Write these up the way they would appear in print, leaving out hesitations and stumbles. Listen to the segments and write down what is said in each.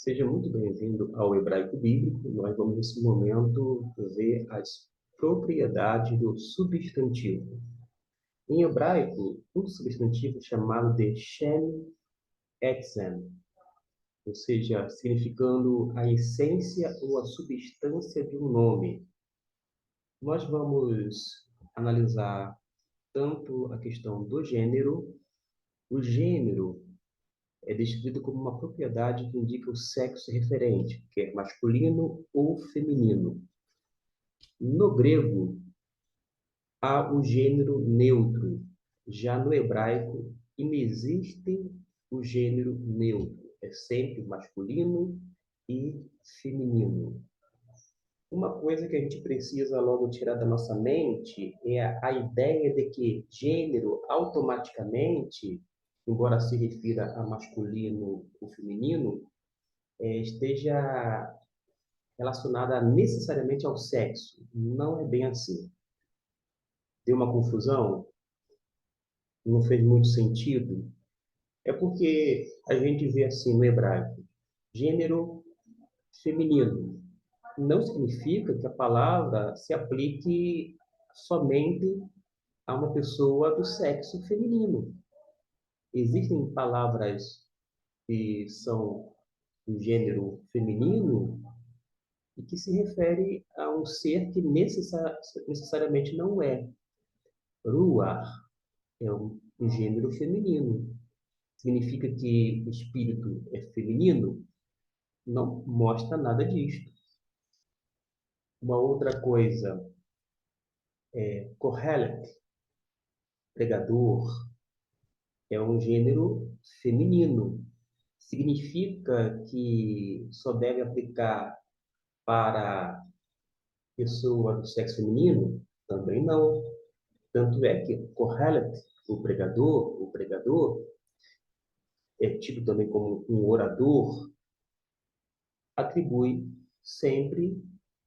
Seja muito bem-vindo ao Hebraico Bíblico. Nós vamos, nesse momento, ver as propriedades do substantivo. Em hebraico, um substantivo é chamado de Shem Etzem, ou seja, significando a essência ou a substância de um nome. Nós vamos analisar tanto a questão do gênero. O gênero é descrito como uma propriedade que indica o sexo referente, quer masculino ou feminino. No grego, há o gênero neutro. Já no hebraico, inexiste o gênero neutro. É sempre masculino e feminino. Uma coisa que a gente precisa logo tirar da nossa mente é a ideia de que gênero automaticamente, embora se refira a masculino ou feminino, esteja relacionada necessariamente ao sexo. Não é bem assim. Deu uma confusão? Não fez muito sentido? É porque a gente vê assim no hebraico, gênero feminino. Não significa que a palavra se aplique somente a uma pessoa do sexo feminino. Existem palavras que são do gênero feminino e que se refere a um ser que necessariamente não é. Ruach é um gênero feminino. Significa que o espírito é feminino? Não mostra nada disto. Uma outra coisa, Kohelet, pregador, é um gênero feminino. Significa que só deve aplicar para pessoa do sexo feminino? Também não. Tanto é que Kohelet, o pregador, é tido também como um orador, atribui sempre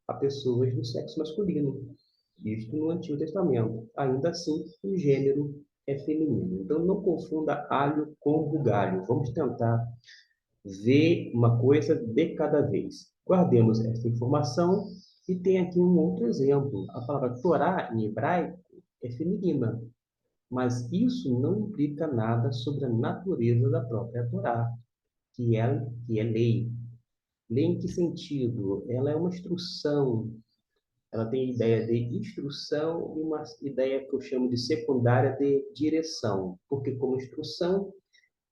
a pessoas do sexo masculino. Isto no Antigo Testamento. Ainda assim, o gênero é feminino. Então, não confunda alho com bugalho. Vamos tentar ver uma coisa de cada vez. Guardemos esta informação e tem aqui um outro exemplo. A palavra Torá, em hebraico, é feminina. Mas isso não implica nada sobre a natureza da própria Torá, que é lei. Lei em que sentido? Ela é uma instrução. Ela tem ideia de instrução e uma ideia que eu chamo de secundária de direção. Porque, como instrução,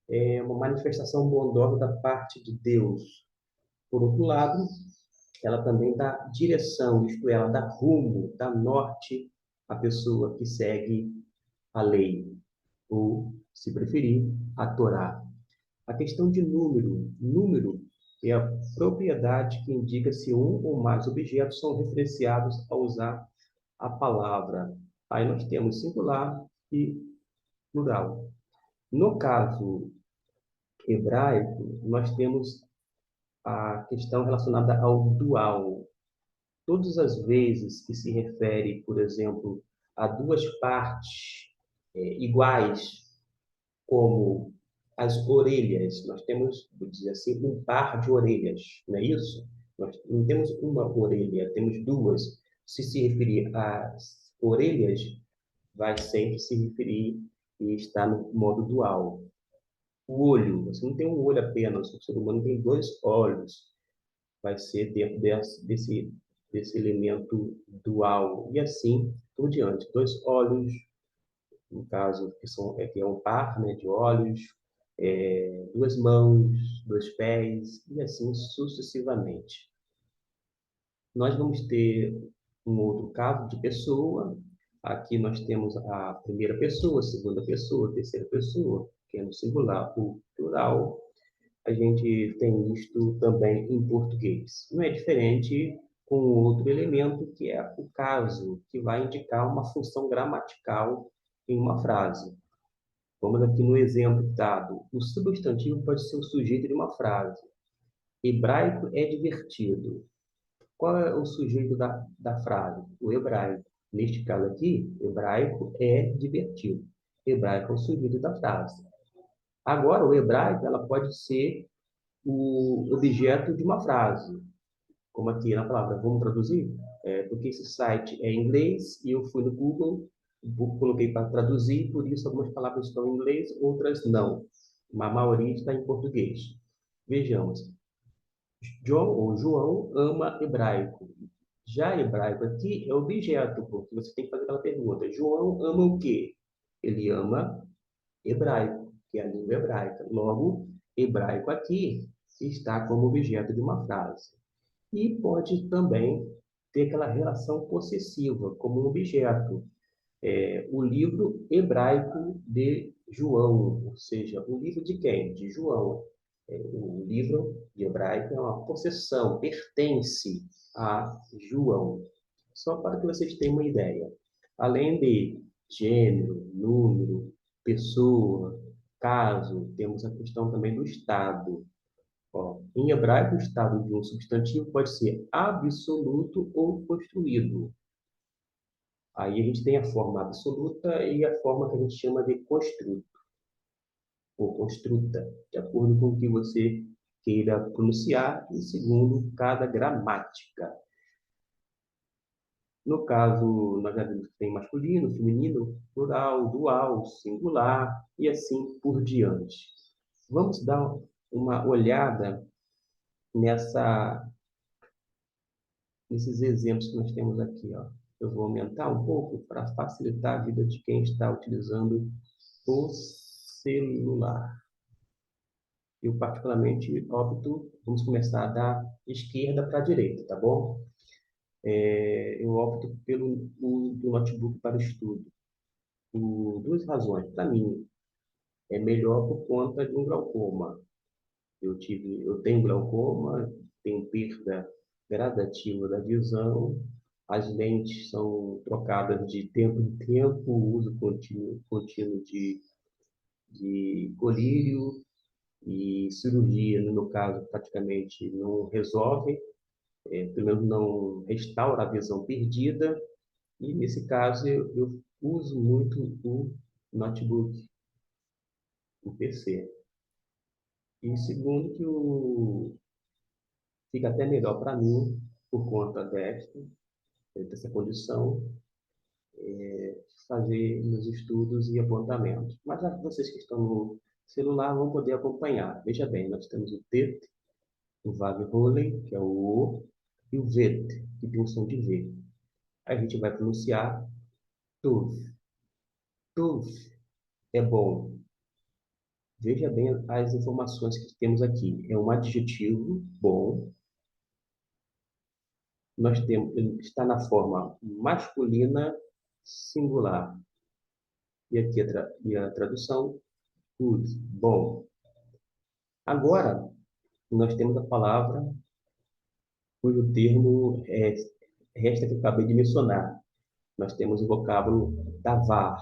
é uma manifestação bondosa da parte de Deus. Por outro lado, ela também dá direção, isto é, ela dá rumo, dá norte à pessoa que segue a lei, ou, se preferir, a Torá. A questão de número. Número é a propriedade que indica se um ou mais objetos são referenciados ao usar a palavra. Aí nós temos singular e plural. No caso hebraico, nós temos a questão relacionada ao dual. Todas as vezes que se refere, por exemplo, a duas partes iguais, como as orelhas, nós temos, vou dizer assim, um par de orelhas, não é isso? Nós não temos uma orelha, temos duas. Se referir às orelhas, vai sempre se referir e está no modo dual. O olho, você não tem um olho apenas, o ser humano tem dois olhos, vai ser dentro desse elemento dual, e assim por diante. Dois olhos, no caso, que é um par, né, de olhos, duas mãos, dois pés, e assim sucessivamente. Nós vamos ter um outro caso de pessoa. Aqui nós temos a primeira pessoa, a segunda pessoa, a terceira pessoa, que é no singular. O plural, a gente tem isto também em português. Não é diferente com outro elemento, que é o caso, que vai indicar uma função gramatical em uma frase. Vamos aqui no exemplo dado. O substantivo pode ser o sujeito de uma frase. Hebraico é divertido. Qual é o sujeito da frase? O hebraico. Neste caso aqui, hebraico é divertido. Hebraico é o sujeito da frase. Agora, o hebraico ela pode ser o objeto de uma frase, como aqui na palavra, vamos traduzir? Porque esse site é em inglês e eu fui no Google, coloquei para traduzir, por isso algumas palavras estão em inglês, outras não. Mas a maioria está em português. Vejamos. John ou João ama hebraico. Já hebraico aqui é objeto, porque você tem que fazer aquela pergunta. João ama o quê? Ele ama hebraico, que é a língua hebraica. Logo, hebraico aqui está como objeto de uma frase. E pode também ter aquela relação possessiva, como um objeto. O livro hebraico de João, ou seja, o livro de quem? De João. O livro de hebraico é uma possessão, pertence a João. Só para que vocês tenham uma ideia. Além de gênero, número, pessoa, caso, temos a questão também do estado. Ó, em hebraico, o estado de um substantivo pode ser absoluto ou construído. Aí a gente tem a forma absoluta e a forma que a gente chama de construto ou construta, de acordo com o que você queira pronunciar e segundo cada gramática. No caso, nós já vimos que tem masculino, feminino, plural, dual, singular e assim por diante. Vamos dar uma olhada nessa nesses exemplos que nós temos aqui, ó. Eu vou aumentar um pouco para facilitar a vida de quem está utilizando o celular. Eu, particularmente, opto, vamos começar da esquerda para a direita, tá bom? Eu opto pelo uso do notebook para estudo. Por duas razões. Para mim, é melhor por conta de um glaucoma. Eu tenho glaucoma, tenho perda gradativa da visão, as lentes são trocadas de tempo em tempo, o uso contínuo de colírio e cirurgia, no meu caso, praticamente não resolve, pelo menos não restaura a visão perdida, e nesse caso eu uso muito o notebook, o PC. E segundo que fica até melhor para mim, por conta dessa condição, fazer meus estudos e apontamentos. Mas vocês que estão no celular vão poder acompanhar. Veja bem, nós temos o TET, o Vag-Holen, que é o O, e o VET, que tem o som de V. Aí a gente vai pronunciar TUV. TUV é bom. Veja bem as informações que temos aqui. É um adjetivo bom. Nós temos, ele está na forma masculina singular. E aqui a tradução, good, bom. Agora, nós temos a palavra cujo termo resta que eu acabei de mencionar. Nós temos o vocábulo davar,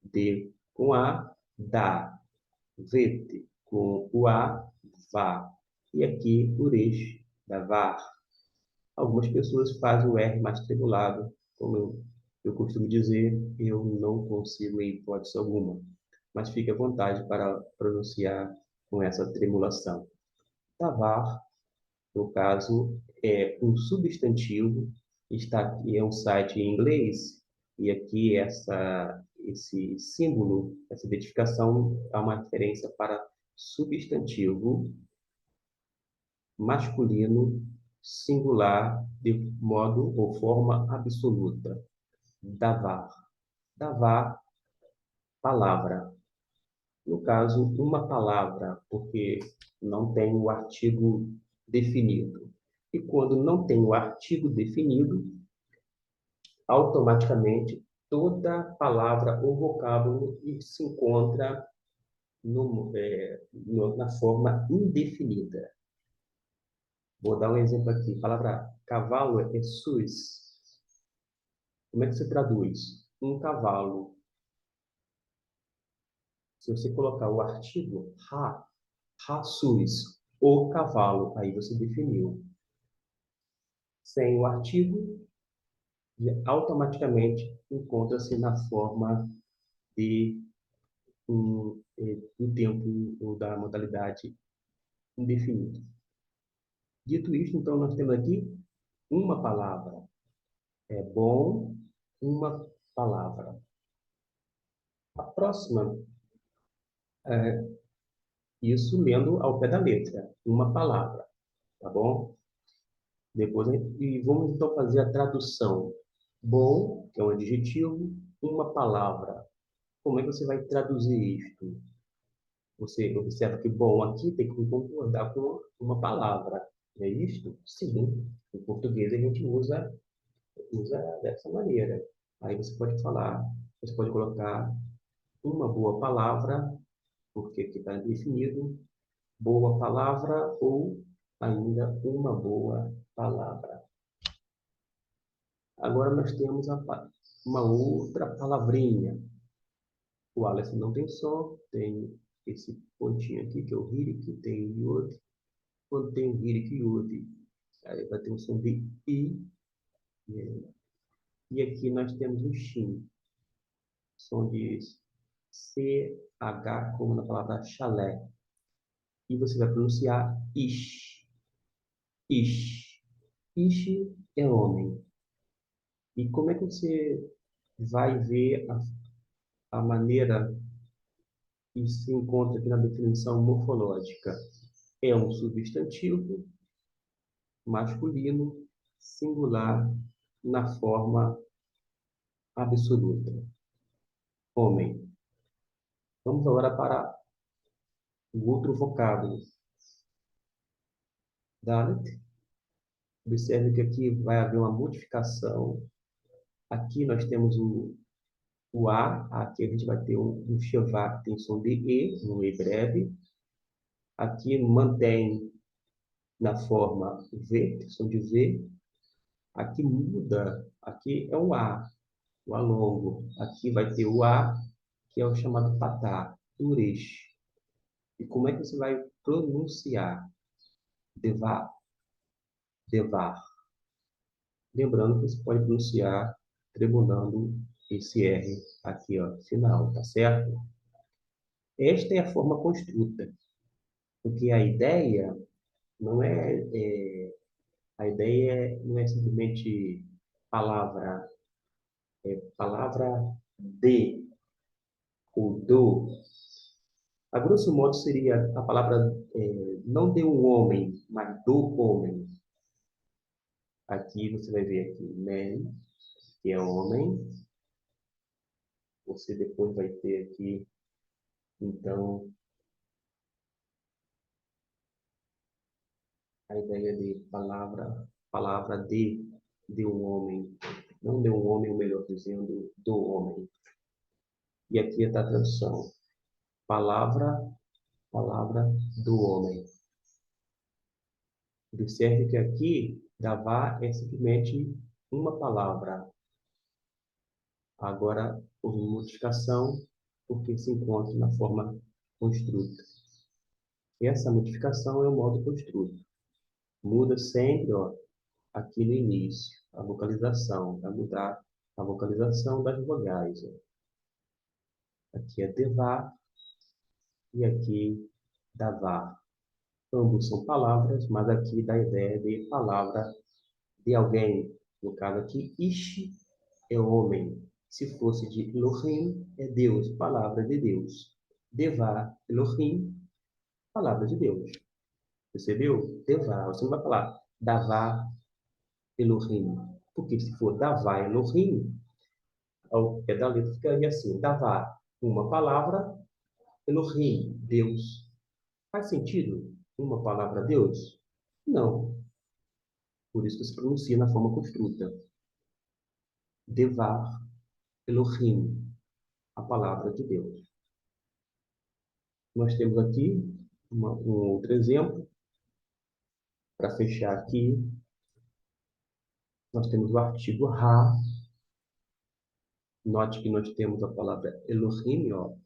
de com a, dá, vete com o a, vá. E aqui, uresh, davar. Algumas pessoas fazem o R mais tribulado, como eu costumo dizer, eu não consigo em hipótese alguma. Mas fique à vontade para pronunciar com essa tremulação. Davar, no caso, é um substantivo, está aqui, é um site em inglês, e aqui esse símbolo, essa identificação é uma referência para substantivo masculino singular de modo ou forma absoluta. Davar. Davar, palavra. No caso, uma palavra, porque não tem o artigo definido. E quando não tem o artigo definido, automaticamente toda palavra ou vocábulo se encontra na forma indefinida. Vou dar um exemplo aqui. A palavra cavalo é sus. Como é que se traduz? Um cavalo. Se você colocar o artigo sus, o cavalo, aí você definiu. Sem o artigo, automaticamente encontra-se na forma do tempo ou da modalidade indefinido. Dito isto, então, nós temos aqui uma palavra. É bom, uma palavra. A próxima, isso lendo ao pé da letra, uma palavra, tá bom? Depois, e vamos então fazer a tradução. Bom, que é um adjetivo, uma palavra. Como é que você vai traduzir isto? Você observa que bom aqui tem que concordar com uma palavra. Não é isto? Sim. Em português a gente usa dessa maneira. Aí você pode falar, você pode colocar uma boa palavra, porque aqui está definido, boa palavra ou ainda uma boa palavra. Agora nós temos uma outra palavrinha. O Aleph não tem som, tem esse pontinho aqui, que é o Hirik, tem o Yod. Quando tem o Hirik e Yod, aí vai ter um som de I. E aqui nós temos o Shin, som de CH, como na palavra chalé. E você vai pronunciar Ish. Ish. Ish é homem. E como é que você vai ver a maneira que se encontra aqui na definição morfológica? É um substantivo masculino singular na forma absoluta. Homem. Vamos agora para o outro vocábulo. Dalet. Observe que aqui vai haver uma modificação. Aqui nós temos o A, aqui a gente vai ter um Shevá que tem som de E, um E breve. Aqui mantém na forma V, tem som de V. Aqui muda, aqui é o A longo. Aqui vai ter o A, que é o chamado patá, uresh. E como é que você vai pronunciar? Devar, devar. Lembrando que você pode pronunciar tremulando esse R aqui, ó, final, tá certo? Esta é a forma construta, porque a ideia não a ideia não é simplesmente palavra, palavra de ou do. A grosso modo seria a palavra não de um homem, mas do homem. Aqui você vai ver aqui, man, que é homem. Você depois vai ter aqui, então, a ideia de palavra de um homem. Não de um homem, ou melhor dizendo, do homem. E aqui está a tradução. Palavra, palavra do homem. Observe que aqui, Davá é simplesmente uma palavra. Agora, houve modificação, porque se encontra na forma construta. Essa modificação é o modo construto. Muda sempre, ó, aqui no início, a vocalização. Vai mudar a vocalização das vogais. Ó. Aqui é Devá e aqui Davá. Ambos são palavras, mas aqui dá a ideia de palavra de alguém. No caso aqui, Ish é homem. Se fosse de Elohim, é Deus, palavra de Deus. Devá, Elohim, palavra de Deus. Percebeu? Devá. Você não vai falar Davá, Elohim. Porque se for Davá, Elohim, ao pé da letra ficaria assim: Davá, uma palavra, Elohim, Deus. Faz sentido uma palavra Deus? Não. Por isso que se pronuncia na forma construta. Devar, Elohim, a palavra de Deus. Nós temos aqui um outro exemplo. Para fechar aqui, nós temos o artigo Ra. Note que nós temos a palavra Elohim, ó,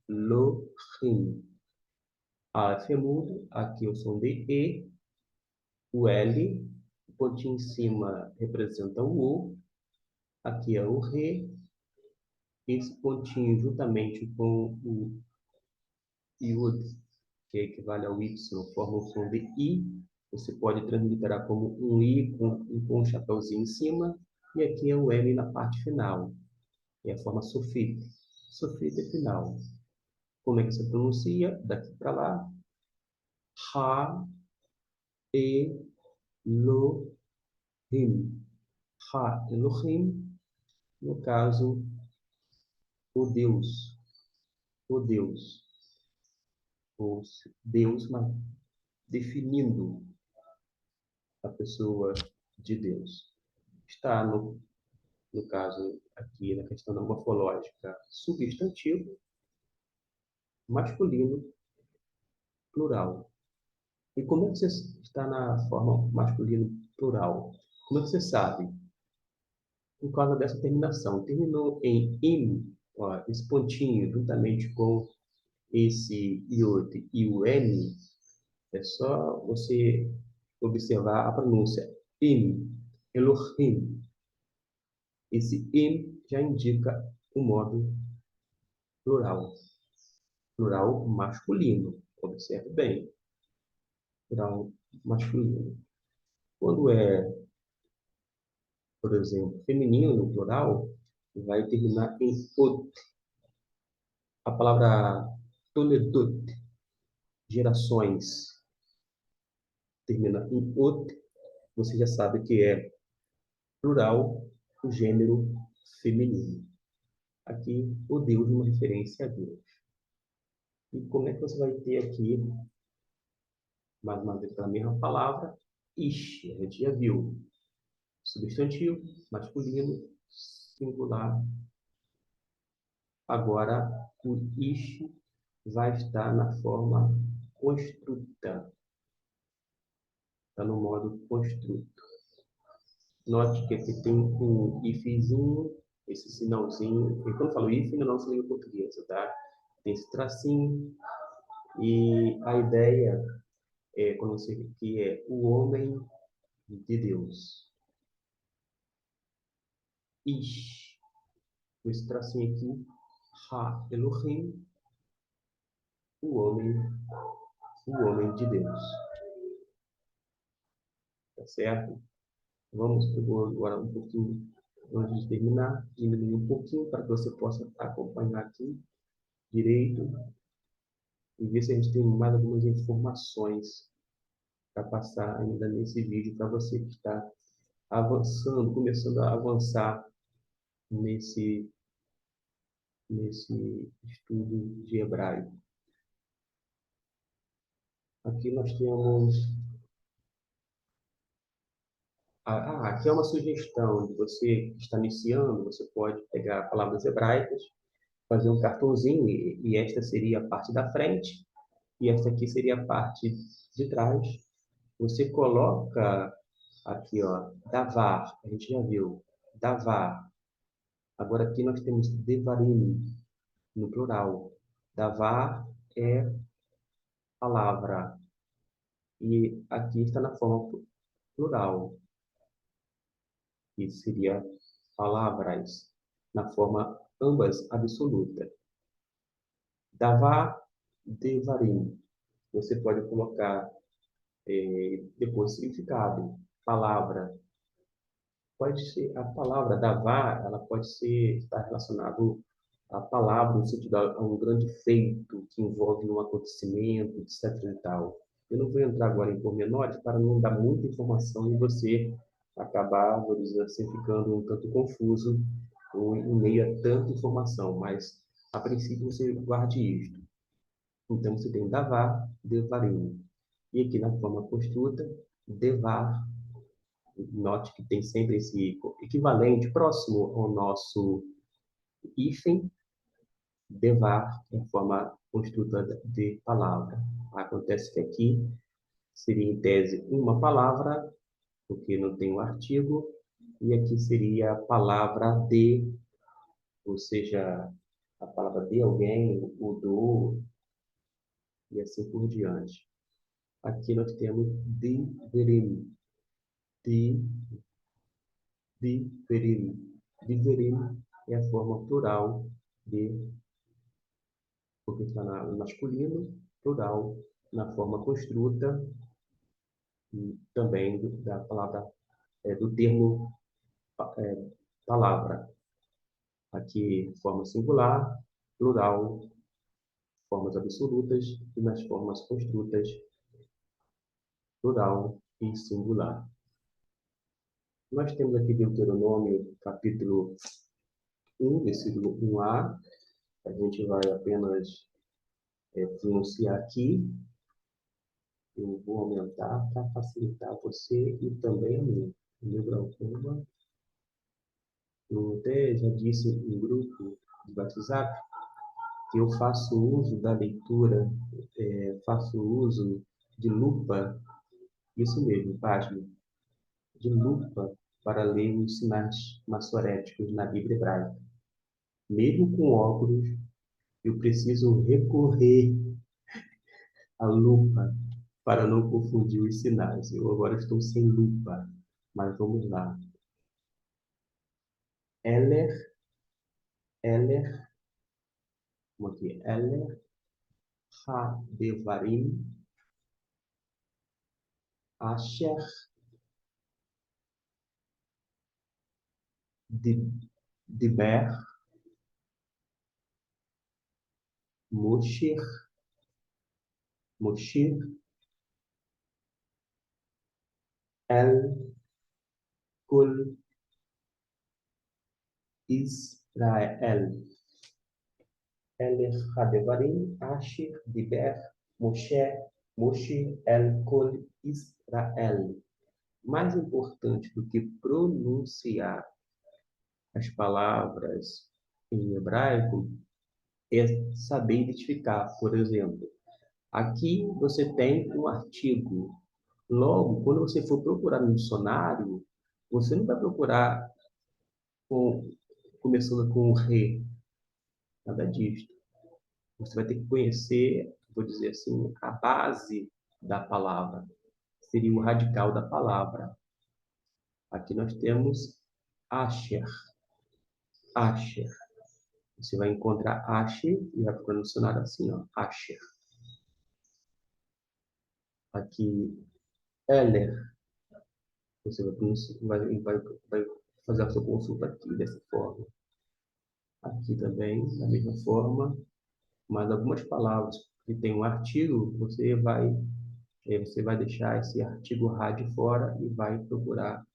Elohim. Aleph é mudo, aqui o som de E, o L, o pontinho em cima representa o U, aqui é o Re, esse pontinho juntamente com o Yud que equivale ao Y, forma o som de I. Você pode transliterar como um I com um chapéuzinho em cima, e aqui é o N na parte final. É a forma sufix. Sufix é final. Como é que você pronuncia? Daqui para lá. Ha, Elohim. Ha, Elohim. No caso, o Deus. O Deus. O Deus, mas definindo a pessoa de Deus. Está no caso aqui, na questão da morfológica, substantivo, masculino, plural. E como é que você está na forma masculino, plural? Como é que você sabe? Por causa dessa terminação. Terminou em im, ó, esse pontinho, juntamente com esse iod e o n, é só você observar a pronúncia. Im, Elohim. Esse im já indica o modo plural. Plural masculino. Observe bem. Plural masculino. Quando é, por exemplo, feminino no plural, vai terminar em ot. A palavra toledot, gerações, termina em ot. Você já sabe que é plural, o gênero feminino. Aqui, o Deus, uma referência a Deus. E como é que você vai ter aqui, mais uma vez, a mesma palavra, ish, a gente já viu. Substantivo, masculino, singular. Agora, o ish vai estar na forma construta. Está no modo construto. Note que aqui tem um ifzinho, esse sinalzinho. E quando eu falo if, ainda não se língua portuguesa, tá? Tem esse tracinho. E a ideia é, quando você que é o homem de Deus. Ish. Com esse tracinho aqui. Ha Elohim. O homem de Deus. Tá certo? Vamos agora um pouquinho, antes de terminar, diminuir um pouquinho para que você possa acompanhar aqui direito e ver se a gente tem mais algumas informações para passar ainda nesse vídeo para você que está avançando, começando a avançar nesse estudo de hebraico. Aqui nós temos aqui é uma sugestão de você que está iniciando, você pode pegar palavras hebraicas, fazer um cartãozinho, e esta seria a parte da frente, e esta aqui seria a parte de trás. Você coloca aqui, ó, davar, a gente já viu, davar. Agora aqui nós temos devarim, no plural. Davar é palavra, e aqui está na forma plural, que seria palavras, na forma ambas absoluta. Davar, devarim. Você pode colocar depois significado, palavra. Pode ser a palavra davar, ela pode ser estar relacionado à palavra no sentido a um grande feito que envolve um acontecimento, etc. e tal. Eu não vou entrar agora em pormenores para não dar muita informação e você acabar, vou dizer assim, ficando um tanto confuso em meio a tanta informação, mas a princípio você guarde isto. Então você tem davar, devarim. E aqui na forma construta, devar. Note que tem sempre esse equivalente próximo ao nosso hífen, devar, em forma construta de palavra. Acontece que aqui seria em tese uma palavra, porque não tem o artigo, e aqui seria a palavra de, ou seja, a palavra de alguém, o do, e assim por diante. Aqui nós temos diverim, de, diverim. Diverim é a forma plural de, porque está no masculino, plural, na forma construta, e também da palavra, do termo palavra. Aqui, forma singular, plural, formas absolutas, e nas formas construtas, plural e singular. Nós temos aqui Deuteronômio, capítulo 1, versículo 1a. A gente vai apenas pronunciar aqui. Eu vou aumentar para facilitar você e também a mim. O meu glaucoma, eu até já disse em grupo de WhatsApp que eu faço uso da leitura, faço uso de lupa, isso mesmo, página, de lupa para ler os sinais maçoréticos na Bíblia hebraica. Mesmo com óculos, eu preciso recorrer à lupa para não confundir os sinais. Eu agora estou sem lupa, mas vamos lá. Eler, Eler, como aqui? Eler, Ha-Devarim, Asher, Diber, Moshir, Moshir, El, Kol, Israel. Eler, Ha-Devarim, Asher, Diber, Moshe, El, Kol, Israel. Mais importante do que pronunciar as palavras em hebraico é saber identificar. Por exemplo, aqui você tem um artigo. Logo, quando você for procurar no dicionário, você não vai procurar com, começando com o re, nada disso. Você vai ter que conhecer, vou dizer assim, a base da palavra. Seria o radical da palavra. Aqui nós temos Asher. Asher. Você vai encontrar Asher e vai procurar no dicionário assim, ó, Asher. Aqui, Eller. Você vai fazer a sua consulta aqui dessa forma. Aqui também, da mesma forma, mas algumas palavras que tem um artigo, você vai deixar esse artigo rádio fora e vai procurar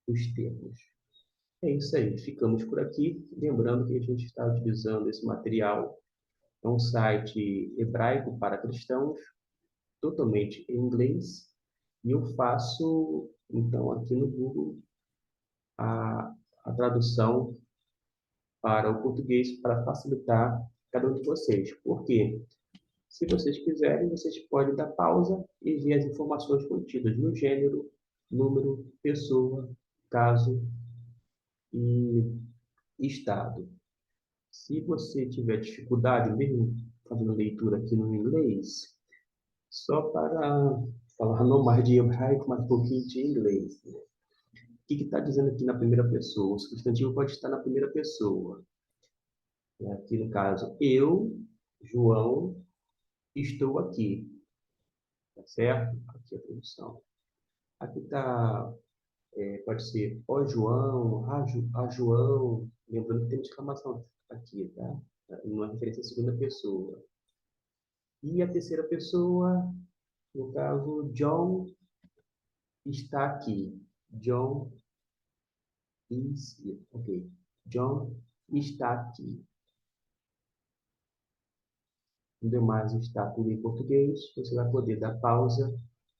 os termos. É isso aí, ficamos por aqui. Lembrando que a gente está utilizando esse material, é um site hebraico para cristãos, totalmente em inglês, e eu faço, então, aqui no Google, a tradução para o português para facilitar cada um de vocês. Por quê? Se vocês quiserem, vocês podem dar pausa e ver as informações contidas no gênero, número, pessoa, caso e estado. Se você tiver dificuldade, mesmo fazendo leitura aqui no inglês, só para falar não mais de hebraico, mas um pouquinho de inglês, né? O que está dizendo aqui na primeira pessoa? O substantivo pode estar na primeira pessoa. Aqui no caso, eu, João, estou aqui. Tá certo? Aqui a tradução. Aqui está, pode ser ó João, a João. Lembrando que tem uma exclamação aqui, tá? Uma referência à segunda pessoa. E a terceira pessoa, no caso, John está aqui. John is here. Ok. John está aqui. No demais está tudo em português. Você vai poder dar pausa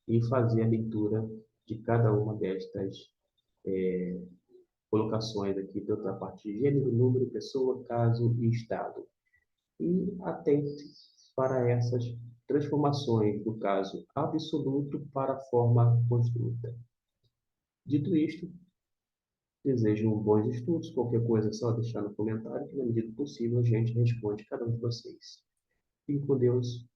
e fazer a leitura de cada uma destas colocações aqui, tanto a parte de gênero, número, pessoa, caso e estado. E atente para essas transformações do caso absoluto para a forma construta. Dito isto, desejo bons estudos. Qualquer coisa é só deixar no comentário que, na medida do possível, a gente responde cada um de vocês. Fique com Deus.